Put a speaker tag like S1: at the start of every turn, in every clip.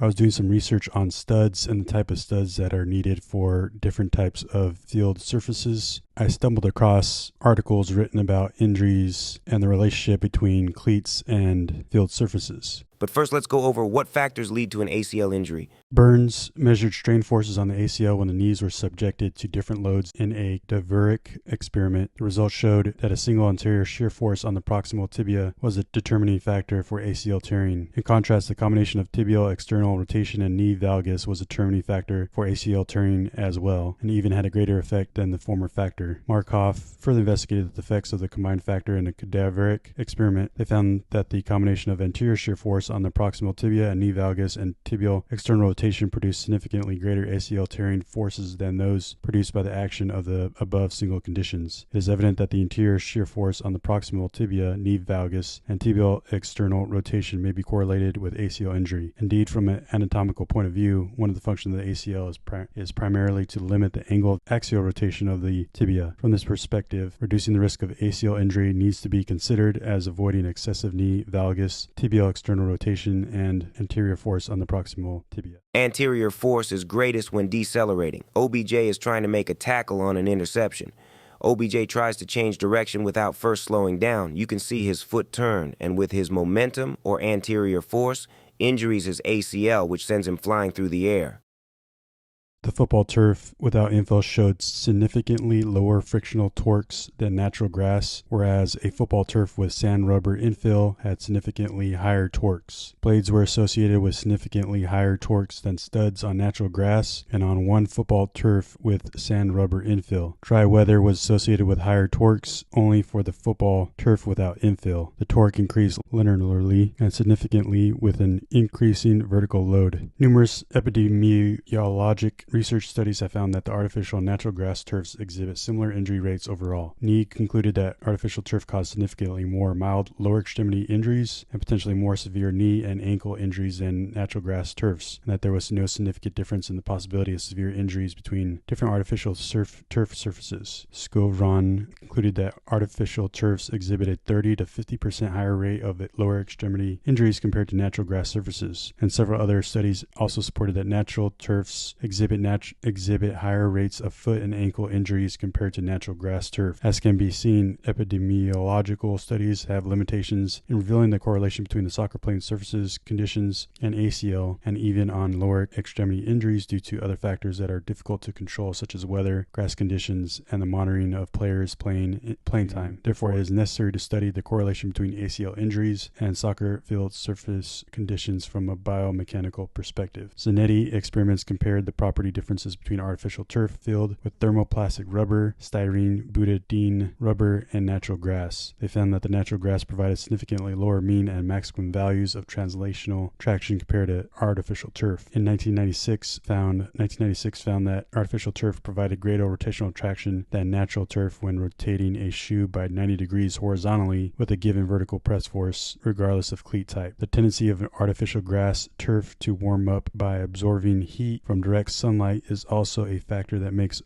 S1: I was doing some research on studs and the type of studs that are needed for different types of field surfaces. I stumbled across articles written about injuries and the relationship between cleats and field surfaces.
S2: But first, let's go over what factors lead to an ACL injury.
S1: Burns measured strain forces on the ACL when the knees were subjected to different loads in a Dvorak experiment. The results showed that a single anterior shear force on the proximal tibia was a determining factor for ACL tearing. In contrast, the combination of tibial external rotation and knee valgus was a determining factor for ACL tearing as well, and even had a greater effect than the former factor. Markov further investigated the effects of the combined factor in a Dvorak experiment. They found that the combination of anterior shear force on the proximal tibia and knee valgus and tibial external rotation produced significantly greater ACL tearing forces than those produced by the action of the above single conditions. It is evident that the anterior shear force on the proximal tibia, knee valgus, and tibial external rotation may be correlated with ACL injury. Indeed, from an anatomical point of view, one of the functions of the ACL is primarily to limit the angle of axial rotation of the tibia. From this perspective, reducing the risk of ACL injury needs to be considered as avoiding excessive knee valgus, tibial external rotation, and anterior force on the proximal tibia.
S2: Anterior force is greatest when decelerating. OBJ is trying to make a tackle on an interception. OBJ tries to change direction without first slowing down. You can see his foot turn, and with his momentum or anterior force, injuries his ACL, which sends him flying through the air.
S1: The football turf without infill showed significantly lower frictional torques than natural grass, whereas a football turf with sand rubber infill had significantly higher torques. Blades were associated with significantly higher torques than studs on natural grass and on one football turf with sand rubber infill. Dry weather was associated with higher torques only for the football turf without infill. The torque increased linearly and significantly with an increasing vertical load. Numerous epidemiologic research studies have found that the artificial and natural grass turfs exhibit similar injury rates overall. Nee concluded that artificial turf caused significantly more mild lower extremity injuries and potentially more severe knee and ankle injuries than natural grass turfs, and that there was no significant difference in the possibility of severe injuries between different artificial turf surfaces. Scovron concluded that artificial turfs exhibited 30 to 50% higher rate of lower extremity injuries compared to natural grass surfaces, and several other studies also supported that natural turfs exhibit higher rates of foot and ankle injuries compared to natural grass turf. As can be seen, epidemiological studies have limitations in revealing the correlation between the soccer playing surfaces conditions and ACL, and even on lower extremity injuries due to other factors that are difficult to control, such as weather, grass conditions, and the monitoring of players' playing time. Therefore, it is necessary to study the correlation between ACL injuries and soccer field surface conditions from a biomechanical perspective. Zanetti experiments compared the property differences between artificial turf filled with thermoplastic rubber, styrene, butadiene rubber, and natural grass. They found that the natural grass provided significantly lower mean and maximum values of translational traction compared to artificial turf. In 1996 found that artificial turf provided greater rotational traction than natural turf when rotating a shoe by 90 degrees horizontally with a given vertical press force, regardless of cleat type. The tendency of an artificial grass turf to warm up by absorbing heat from direct sunlight is also a factor that makes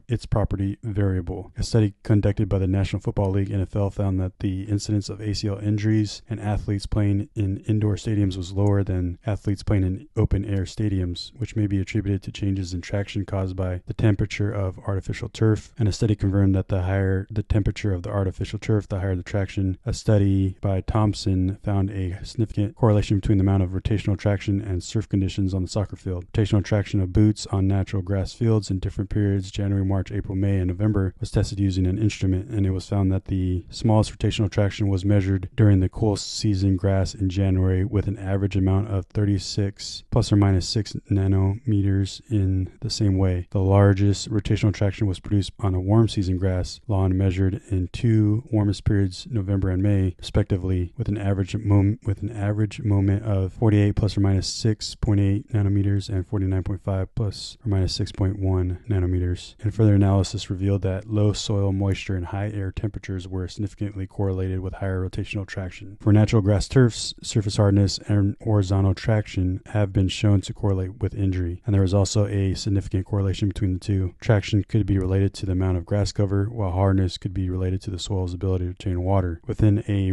S1: its property variable. A study conducted by the National Football League NFL found that the incidence of ACL injuries in athletes playing in indoor stadiums was lower than athletes playing in open-air stadiums, which may be attributed to changes in traction caused by the temperature of artificial turf. And a study confirmed that the higher the temperature of the artificial turf, the higher the traction. A study by Thompson found a significant correlation between the amount of rotational traction and surf conditions on the soccer field. Rotational traction of boots on natural grass fields in different periods, January, March, April, May, and November, was tested using an instrument, and it was found that the smallest rotational traction was measured during the cool season grass in January, with an average amount of 36 plus or minus 6 nanometers in the same way. The largest rotational traction was produced on a warm season grass lawn measured in two warmest periods, November and May, respectively, with an average moment of 48 plus or minus 6.8 nanometers and 49.5 plus plus or minus 6.1 nanometers. And further analysis revealed that low soil moisture and high air temperatures were significantly correlated with higher rotational traction. For natural grass turfs, surface hardness and horizontal traction have been shown to correlate with injury, and there is also a significant correlation between the two. Traction could be related to the amount of grass cover, while hardness could be related to the soil's ability to retain water. Within a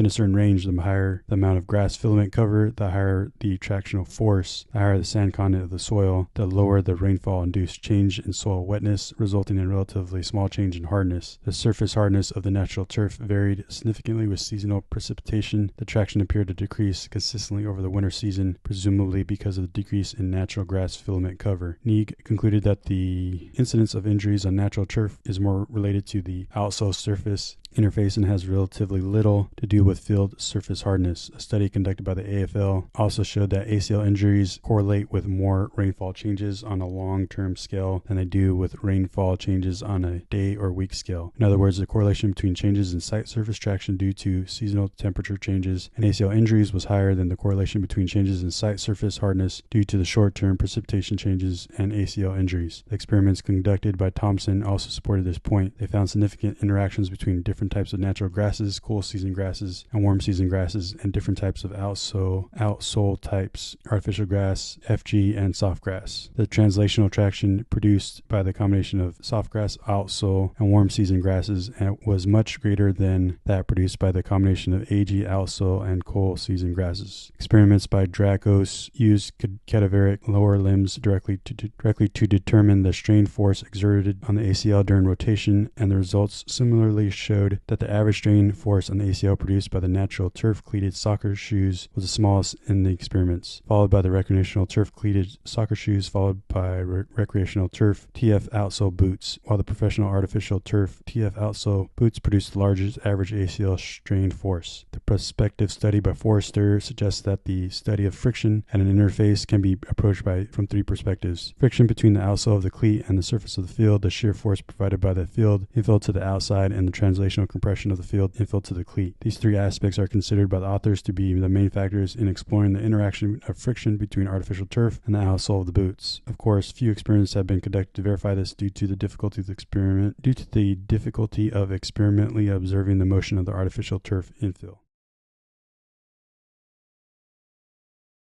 S1: certain range, the higher the amount of grass filament cover, the higher the tractional force, the higher the sand content of the soil, the lower the rainfall-induced change in soil wetness, resulting in relatively small change in hardness. The surface hardness of the natural turf varied significantly with seasonal precipitation. The traction appeared to decrease consistently over the winter season, presumably because of the decrease in natural grass filament cover. Neig concluded that the incidence of injuries on natural turf is more related to the outsole surface interface and has relatively little to do with field surface hardness. A study conducted by the AFL also showed that ACL injuries correlate with more rainfall changes on a long-term scale than they do with rainfall changes on a day or week scale. In other words, the correlation between changes in site surface traction due to seasonal temperature changes and ACL injuries was higher than the correlation between changes in site surface hardness due to the short-term precipitation changes and ACL injuries. The experiments conducted by Thompson also supported this point. They found significant interactions between different types of natural grasses, cool season grasses, and warm season grasses, and different types of outsole types, artificial grass, FG, and soft grass. The translational traction produced by the combination of soft grass, outsole, and warm season grasses was much greater than that produced by the combination of AG, outsole, and cool season grasses. Experiments by Dracos used cadaveric lower limbs directly to determine the strain force exerted on the ACL during rotation, and the results similarly showed that the average strain force on the ACL produced by the natural turf cleated soccer shoes was the smallest in the experiments, followed by the recreational turf cleated soccer shoes, followed by recreational turf TF outsole boots, while the professional artificial turf TF outsole boots produced the largest average ACL strain force. The prospective study by Forrester suggests that the study of friction at an interface can be approached from three perspectives: friction between the outsole of the cleat and the surface of the field, the shear force provided by the field infill to the outside, and the translational compression of the field infill to the cleat. These three aspects are considered by the authors to be the main factors in exploring the interaction of friction between artificial turf and the outsole of the boots. Of course, few experiments have been conducted to verify this due to the difficulty of experimentally observing the motion of the artificial turf infill.